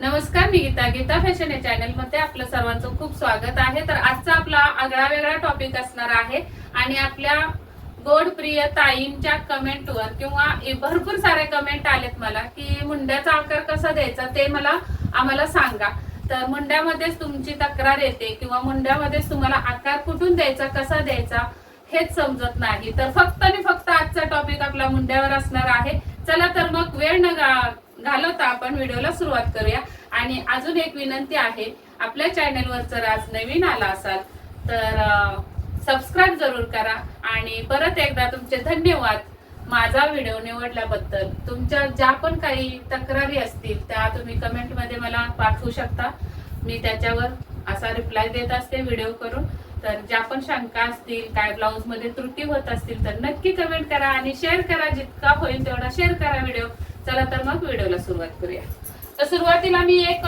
नमस्कार, मी गीता फॅशन या चॅनल मध्ये आपलं सर्वांचं खूप स्वागत आहे। तर आजचा आपला आगळा वेगळा टॉपिक असणार आहे आणि आपल्या गोड प्रिय ताईंच्या कमेंटवर किंवा भरपूर सारे कमेंट आलेत मला की मुंड्याचा आकार कसा द्यायचा ते आम्हाला सांगा। तर मुंड्यामध्येच तुमची तक्रार येते किंवा मुंड्यामध्येच तुम्हाला आकार कुठून द्यायचा कसा द्यायचा हेच समजत नाही। तर फक्त आणि फक्त आजचा टॉपिक आपला मुंड्यावर असणार आहे। चला तर मग वेळ न घालवता आपण व्हिडिओला सुरुवात करूया। आणि अजून एक विनंती आहे, आपल्या चॅनलवर जर आज नवीन आला असाल तर सबस्क्राइब जरूर करा। आणि परत एकदा तुमचे धन्यवाद माझा व्हिडिओ निवडल्याबद्दल। तुमच्या ज्या पण काही तक्रारी असतील त्या तुम्ही कमेंट मध्ये मला पाठवू शकता, मी त्याच्यावर असा रिप्लाय देत असते व्हिडिओ करून। तर ज्या पण शंका असतील, काय ब्लाउज मध्ये त्रुटी होत असतील तर नक्की कमेंट करा आणि शेअर करा, जितका होईल तेवढा शेअर करा व्हिडिओ। चला तर मग व्हिडिओला सुरुवात करूया। तर सुरुवातीला मी एक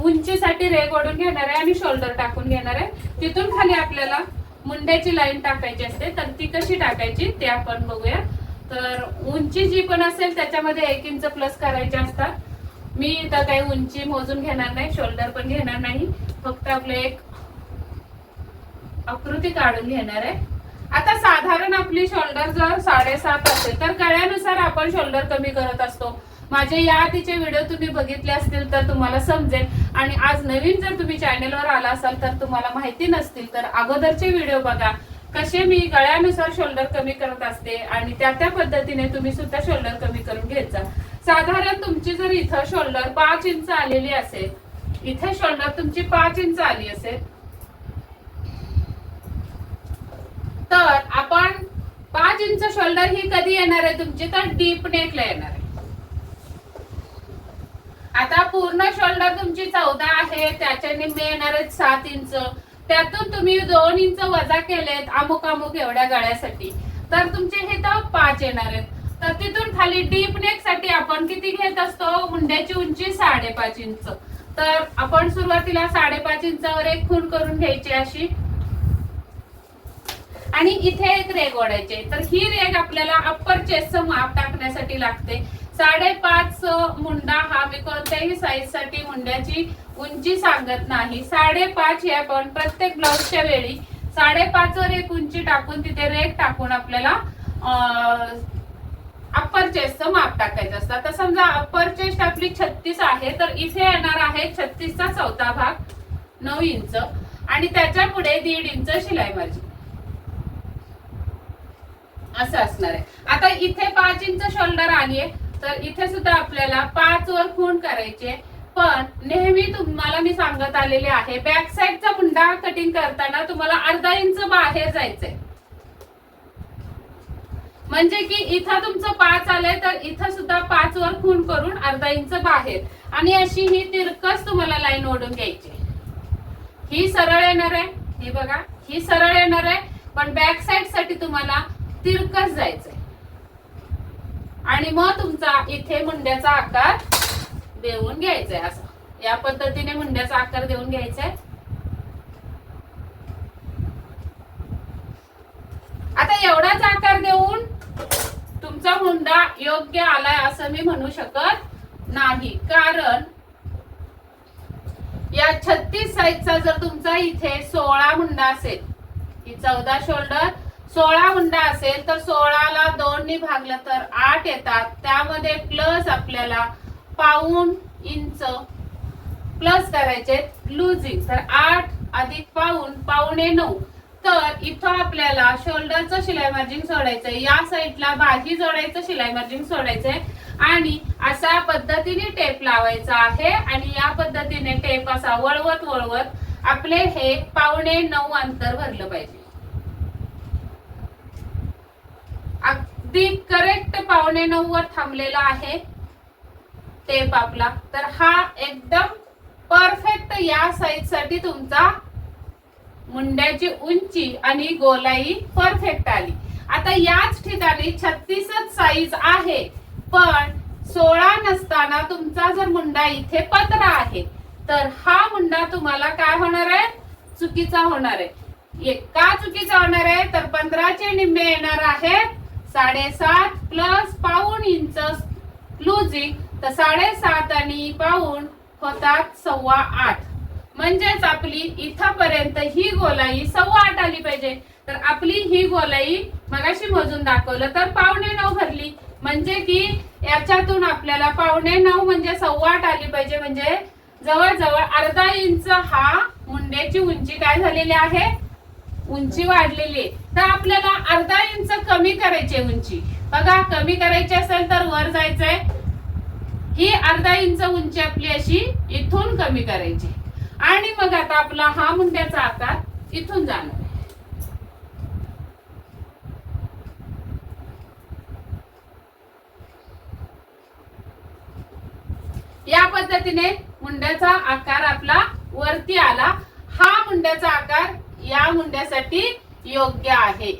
उंचीसाठी रेघ ओढून घेणार आहे आणि शोल्डर टाकून घेणार आहे। तिथून खाली आपल्याला मुंड्याची लाईन टाकायची असते, तर ती कशी टाकायची ते आपण बघूया। तर उंची जी पण असेल त्याच्यामध्ये 1 इंच प्लस करायचे असतात। मी तर काही उंची मोजून घेणार नाही, शोल्डर पण घेणार नाही, फक्त आपले एक आकृती काढून घेणार आहे। आता साधारण आपली शोल्डर जर 7.5 असेल तर गळ्यानुसार आपण शोल्डर कमी करत असतो। माझे या आधीचे व्हिडिओ तुम्ही बघितले असतील तर तुम्हाला समजेल। आणि आज नवीन जर तुम्ही चॅनलवर आला असाल तर तुम्हाला माहिती नसतील तर अगोदरचे व्हिडिओ बघा, कसे मी गळ्यानुसार शोल्डर कमी करत असते आणि त्या पद्धतीने तुम्ही सुद्धा शोल्डर कमी करून घ्यायचा जा। साधारण तुमची जर इथं शोल्डर 5 इंच आलेली असेल, इथे शोल्डर तुमची 5 इंच आली असेल, तर आपण 5 इंच शोल्डर ही कधी येणार आहे तुमची, तर डीप नेकला येणार आहे। आता पूर्ण शोल्डर तुमची 14 आहे, त्याच्या निम्मे येणार आहेत 7 इंच। त्यातून तुम्ही 2 इंच वजा केलेत अमुक एवढ्या गळ्यासाठी, तर तुमचे हे तर 5 येणार आहेत। तर तिथून खाली डीप नेक साठी आपण किती घेत असतो, मुंड्याची उंची 5.5 इंच। तर आपण सुरुवातीला 5.5 इंचावर एक खूण करून घ्यायची अशी, आणि इथे एक रेघ ओढायची। तर ही रेघ आपल्याला अप्पर चेस्टचं माप टाकण्यासाठी लागते। 5.5 मुंडा हा मी कोणत्याही साईज साठी मुंड्याची उंची सांगत नाही। 5.5 हे आपण प्रत्येक ब्लाउजच्या वेळी 5.5 वर एक उंची टाकून तिथे रेघ टाकून आपल्याला अप्पर चेस्टचं माप टाकायचं असतं। तर समजा अप्पर चेस्ट आपली 36 आहे, तर इथे येणार आहे 36 चा 1/4 भाग 9 इंच आणि त्याच्या पुढे 1.5 इंच शिलाई मार्जिन असं असणार आहे। आता इथे 5 इंच शोल्डर आलीये, तर इथे सुद्धा आपल्याला 5 वर खूण करायचे। पण नेहमी तुम्हाला मी सांगत आलेले आहे, बॅक साइडचा मुंडा कटिंग करताना तुम्हाला अर्धा इंच बाहेर जायचंय। म्हणजे की इथं तुमचं 5 आलंय तर इथं सुद्धा 5 वर खूण करून अर्धा इंच बाहेर, आणि अशी ही तिरकस तुम्हाला लाईन ओढून घ्यायची। ही सरळ येणार आहे, हे बघा ही सरळ येणार आहे, पण बॅक साइड साठी तुम्हाला तिरकस जायचंय। आणि मग तुमचा इथे मुंड्याचा आकार देऊन घ्यायचा आहे। असं या पद्धतीने मुंड्याचा आकार देऊन घ्यायचा आहे। आता एवढाच आकार देऊन तुमचा मुंडा योग्य आलाय असं मी म्हणू शकत नाही, कारण या 36 साईजचा जर तुमचा इथे 16 मुंडा असेल, ही 14 शोल्डर 16 मुंडा असेल, तर 16 ला 2 ने भागलं तर 8 येतात। त्यामध्ये प्लस आपल्याला पाऊण इंच प्लस करायचे लुजिंग, तर 8 अधिक पाऊण पावणे 9। तर इथं आपल्याला शोल्डरचं शिलाई मार्जिन सोडायचंय, या साईडला बाही जोडायचं शिलाई मार्जिन सोडायचंय आणि अशा पद्धतीने टेप लावायचा आहे। आणि या पद्धतीने टेप असा वळवत वळवत आपले हे पावणे 9 अंतर भरलं पाहिजे। अगदी करेक्ट पावणे 9 वर थांबलेला आहे टेप आपला। तर हा एकदम परफेक्ट या साईज साठी तुमचा मुंड्याची उंची आणि गोलाई परफेक्ट आली। आता याच ठिकाणी 36च साईज आहे, पण 16 नसताना तुमचा जर मुंडा इथे पतरा आहे, तर हा मुंडा तुम्हाला काय होणार आहे, चुकीचा होणार आहे। का चुकीचा होणार आहे, तर 15 चे निम्मे येणार आहे 7.5 प्लस पाऊण इंच लुजिंग, तर 7.5 आणि पाऊण होतात 8.25. म्हणजेच आपली इथपर्यंत ही गोलाई 8.25 आली पाहिजे. तर आपली ही गोलाई मगाशी मोजून दाखवलं तर 9.25 भरली. म्हणजे की याच्यातून आपल्याला 9.25 म्हणजे 8.25 आली पाहिजे. म्हणजे जवळजवळ अर्धा इंच हा मुंड्याची उंची काय झालेली आहे, उंची वाढलेली आहे. तर आपल्याला अर्धा इंच कमी करायची उंची. बघा, कमी करायची असेल तर वर जायचंय. ही अर्धा इंच उंची आपली अशी इथून कमी करायची आणि मग आता आपला हा मुंड्याचा आकार इथून जाणार. या पद्धतीने मुंड्याचा आकार आपला वरती आला. हा मुंड्याचा आकार या मुंड्यासाठी योग्य आहे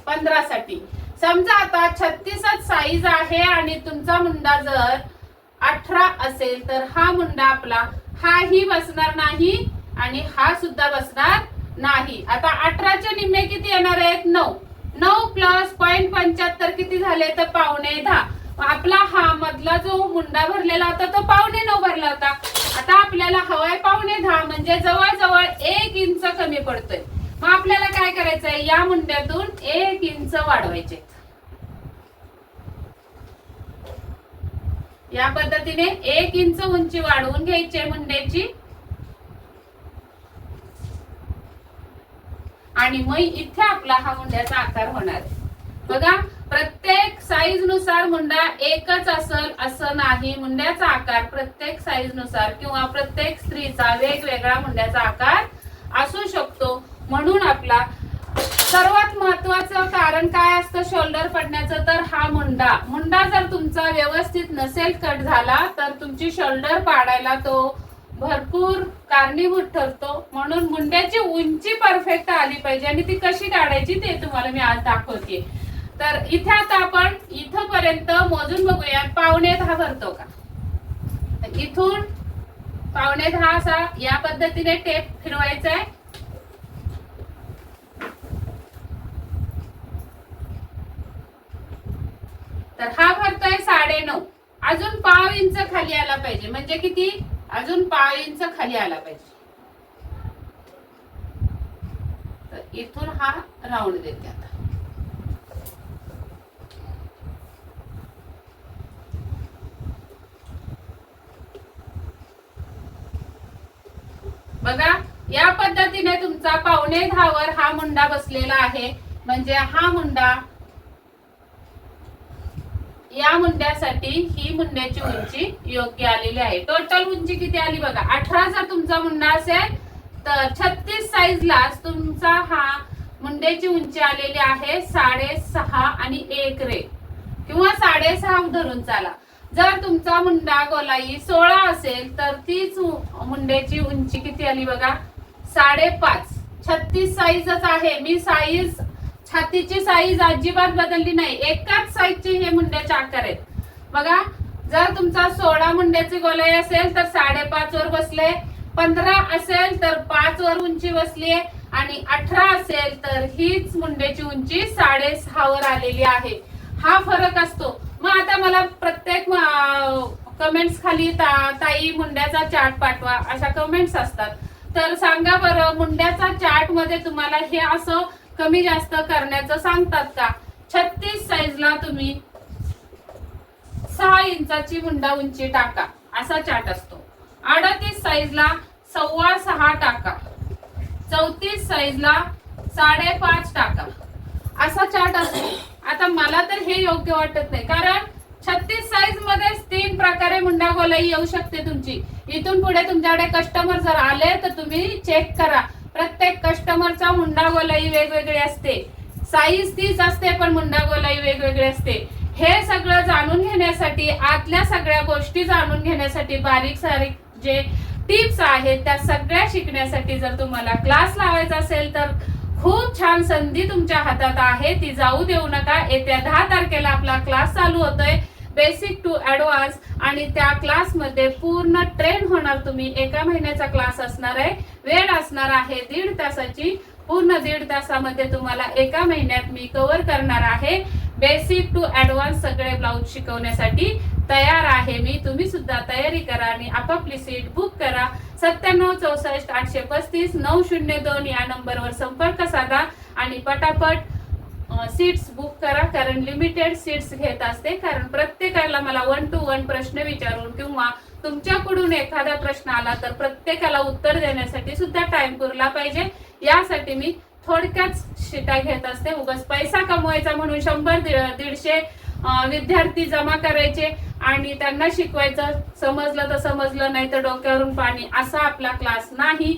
15 साठी. समजा आता 36 साईज आहे आणि तुमचा मुंडा जर 18 असेल तर हा मुंडा आपला हाही बसणार नाही आणि हा सुद्धा बसणार नाही. आता 18 चे निम्मे किती येणार आहेत, 9. 9 प्लस 0.75 किती झाले तर 9.25. आपला हा मधला जो मुंडा भरलेला होता तो 9.25 भरला होता. आता आपल्याला हवाय 9.10 म्हणजे जवळजवळ 1 इंच कमी पडतोय. मग आपल्याला काय करायचंय, या मुंड्यातून 1 इंच वाढवायचे. या पद्धतीने 1 इंच उंची वाढवून घ्यायची मुंड्याची आणि मग इथे आपला हा मुंड्याचा आकार होणार आहे. बघा, प्रत्येक साईज नुसार मुंडा एकच असेल असं नाही. मुंड्याचा आकार प्रत्येक साईज नुसार किंवा प्रत्येक स्त्रीचा वेगवेगळा मुंड्याचा आकार असू शकतो. म्हणून आपला सर्वात महत्वाचं कारण काय असतं शोल्डर पडण्याचं, तर हा मुंडा जर तुमचा व्यवस्थित नसेल कट झाला तर तुमची शोल्डर पाडायला तो भरपूर कारणीभूत ठरतो. म्हणून मुंड्याची उंची परफेक्ट आली पाहिजे आणि ती कशी काढायची ते तुम्हाला मी आज दाखवते. तर इथे आता आपण इथपर्यंत मोजून बघूया 9.25 भरतो का. इथून 9.25 असा या पद्धतीने टेप फिरवायचा आहे. तर हा भरतोय 9.5. अजून 0.5 इंच खाली आला पाहिजे. म्हणजे किती, अजून 0.5 इंच खाली आला पाहिजे. तर इथून हा राऊंड देते आता. बघा, या पद्धतीने तुमचा 9.25 वर हा मुंडा बसलेला आहे. म्हणजे हा मुंडा, या मुंड्यासाठी ही मुंड्याची उंची योग्य आलेली आहे. टोटल उंची किती आली बघा, 18 जर तुमचा मुंडा असेल तर 36 साईज ला तुमचा हा मुंड्याची उंची आलेली आहे 6.5 आणि 1 रे किंवा 6.5 धरून चाला. जर तुमचा मुंडा गोलाई 16 असेल तर तीच मुंड्याची उंची किती आली बघा 5.5. 36 साईजच आहे. मी साईज, छातीची साईज अजिबात बदलली नाही. एकाच साईजचे हे मुंड्याचे आकार आहेत. बघा, जर तुमचा 16 मुंड्याची गोलाई असेल तर 5.5 वर बसले, 15 असेल तर 5 वर उंची बसली आणि 18 असेल तर हीच मुंड्याची उंची 6.5 वर आलेली आहे. हा फरक असतो. मग आता मला प्रत्येक कमेंट्स खाली ताई मुंड्याचा चार्ट पाठवा अशा कमेंट्स असतात. तर सांगा बरं, मुंड्याचा चार्ट मध्ये तुम्हाला हे असं कमी जास्त करण्याचं सांगतात का? 36 साईजला तुम्ही 6 इंचाची मुंडा उंची टाका असा चार्ट असतो. 38 साईजला 6.25 टाका, 34 साईजला 5.5 टाका असा चार्ट असतो. आता मला तर हे योग्य वाटत नाही, कारण 36 साईज मध्ये 3 प्रकारे मुंडा गोलाई येऊ शकते तुमची. इथून पुढे तुमच्याकडे कस्टमर जर आले तर तुम्ही चेक करा. प्रत्येक कस्टमरचा मुंडा गोलाई वेगवेगळी असते. साईज तीच असते पण मुंडा गोलाई वेगवेगळी असते. हे सगळं जाणून घेण्यासाठी, आतल्या सगळ्या गोष्टी जाणून घेण्यासाठी, बारीक सारीक जे टिप्स आहेत त्या सगळ्या शिकण्यासाठी जर तुम्हाला क्लास लावायचा असेल तर खूप छान संधी तुमच्या हातात आहे. ती जाऊ देऊ नका. येत्या 10 तारखेला आपला क्लास चालू होतोय, बेसिक टू ऍडव्हान्स, आणि त्या क्लास मध्ये पूर्ण ट्रेन होणार तुम्ही. 1 महिन्याचा क्लास असणार आहे. वेळ असणार आहे 1.5 तासाची. पूर्ण 1.5 तासामध्ये तुम्हाला 1 महिन्यात मी कव्हर करणार आहे बेसिक टू ऍडव्हान्स सगळे ब्लाऊज शिकवण्यासाठी तयार आहे मी. तुम्ही सुद्धा तयारी करा आणि आपापली सीट बुक करा. 97 64 835 902 या नंबरवर संपर्क साधा आणि पटापट सीट्स बुक करा. कारण लिमिटेड सीट्स घेत असते. कारण प्रत्येकाला मला 1 to 1 प्रश्न विचारून किंवा तुमच्याकडून एखादा प्रश्न आला तर प्रत्येकाला उत्तर देण्यासाठी सुद्धा टाइम पुरला पाहिजे. यासाठी मी थोडक्यात शिटा घेत असते. उगाच पैसा कमवायचा म्हणून 100-150 विद्यार्थी जमा करायचे आणि त्यांना शिकवायचं. समजलं तर समजलं, नाही तर डोक्यावरून पाणी, असा आपला क्लास नाही.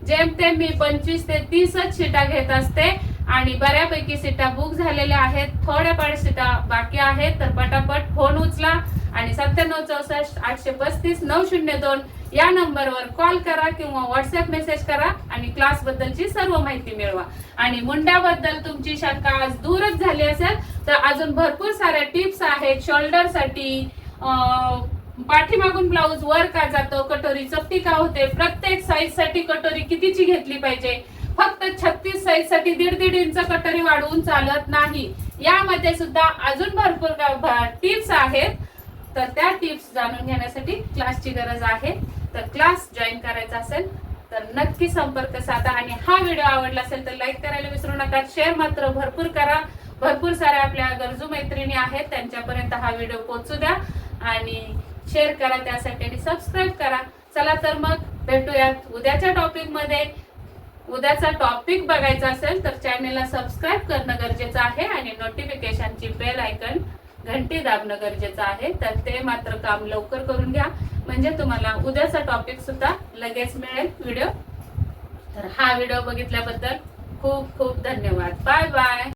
जेमतेम मी 25 ते 30च सीटा घेत असते आणि बऱ्यापैकी सीटा बुक झालेल्या आहेत. थोड्याफार सीटा बाकी आहेत. तर पटापट फोन उचला आणि 97 64 835 902 या नंबरवर कॉल करा किंवा व्हॉट्सअप मेसेज करा आणि क्लास बद्दलची सर्व माहिती मिळवा. आणि मुंड्याबद्दल तुमची शंका आज दूरच झाली असेल तर अजून भरपूर साऱ्या टिप्स आहेत. शोल्डर साठी, पाठीमागून ब्लाऊज वर का जातो, कटोरी चपटी का होते, प्रत्येक साईज साठी कटोरी कितीची घेतली पाहिजे, फक्त 36 साईज साठी 1.5 इंच कटोरी वाढवून चालत नाही. यामध्ये सुद्धा अजून भरपूर टिप्स आहेत. तर त्या टिप्स जाणून घेण्यासाठी क्लासची गरज आहे. तर क्लास जॉईन करायचा असेल तर नक्की संपर्क साधा आणि हा व्हिडिओ आवडला असेल तर लाईक करायला विसरू नका. शेअर मात्र भरपूर करा. भरपूर साऱ्या आपल्या गरजू मैत्रिणी आहेत, त्यांच्यापर्यंत हा व्हिडिओ पोहोचू द्या आणि शेअर करा त्यासाठी आणि सबस्क्राईब करा. चला तर मग भेटूयात उद्याच्या टॉपिक मध्ये. उद्याचा टॉपिक बघायचा असेल तर चॅनलला सबस्क्राईब करणं गरजेचं आहे आणि नोटिफिकेशनची बेल आयकन घंटी दाबणं गरजेचं आहे. तर ते मात्र काम लवकर करून घ्या म्हणजे तुम्हाला उद्याचा टॉपिक सुद्धा लगेच मिळेल व्हिडिओ. तर हा व्हिडिओ बघितल्याबद्दल खूप खूप धन्यवाद. Bye bye.